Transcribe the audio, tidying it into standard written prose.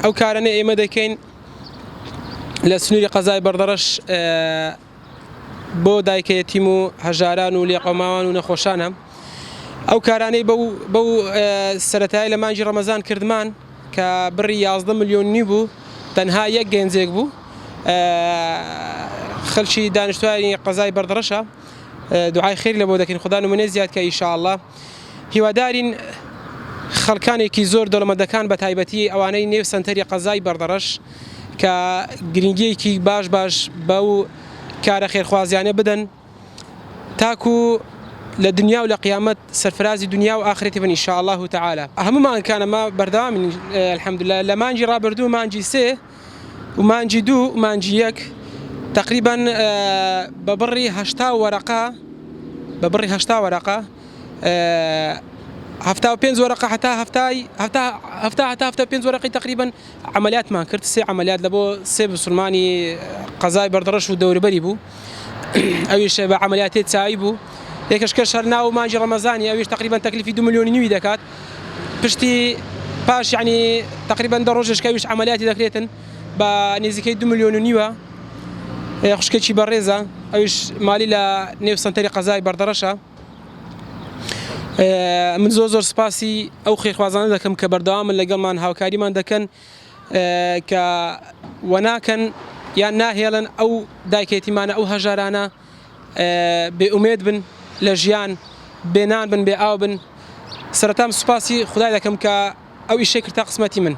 ئەو کارانە ئێمە دەکەین لە سنووری قەزای بەردەڕەش بۆ دایکەیەتیم و هەژاران و لێقەماوان و نەخۆشانە. ئەو کارانەی بەو سەرەتایی لە مانگی ڕەمەزان کردمان کە بڕی 11 ملیۆن بوو، تەنها یەک گەنجێک بوو خەڵکی دانیشتوانی قەزای بەردەڕەشە. دوعای خێر لە بۆ دەکەین، خوددا نمونەی زیادکە ئینشاءالله. هیوادارین خەڵکانێکی زۆر دەوڵەمەندەکان بە تایبەتی ئەوانەی نێو سەنتەری قەزای بەردەڕەش کە گرنگیەکی باش بەو کارە خێرخوازیانە بدەن تاکو لە دنیا و لە قیامەت سەرفرازی دنیا و ئاخرەتی بن ئینشاءالله تعالى. هەمومان کانەمە بەردەوامین الحەمدولله لە مانگی ڕابردوو، مانگی 3 و مانگی 2 و مانگی 1 تقریبا بە بڕی 80 وەرەقە 75 وەرەقە حتا 5 وەرەقی تقریبا عملیاتمان کرد. 3 عملیات لە بۆ 3 مسلمانی قەزای بەردەڕەش و دەوروبەری بوو. ئەویش بە عملیاتی چاوی بوو. یەکەش کەش هەر ناو مانگی ڕەمەزانی، ئەویش تقریبا تەکلیفی 2 ملیۆن دەکات. پشتی پاش یعنی تقریبا 10 ڕۆژێش کەویش عملیاتی دەکرێتن بە نزیکەی 2 ملیۆن. خوشکێکی بەڕێزە، ئەویش مالی لە نێو سەنتەری قەزای بەردەڕەشە. من زۆر سپاسی ئەو خێرخوازانە دەکەم کە بەردەوامن لەگەڵمان هاوکاریمان دەکەن کە وەناکەن یان ناهێڵن ئەو دایکەیەتیمانە ئەو هەژارانە بێئومێد بن لە ژیان، بێنان بن، بێ ئاو بن. سەرەتام سوپاسی خودای دەکەم کە ئەو ئیشەی کرد تا قسمەتی من.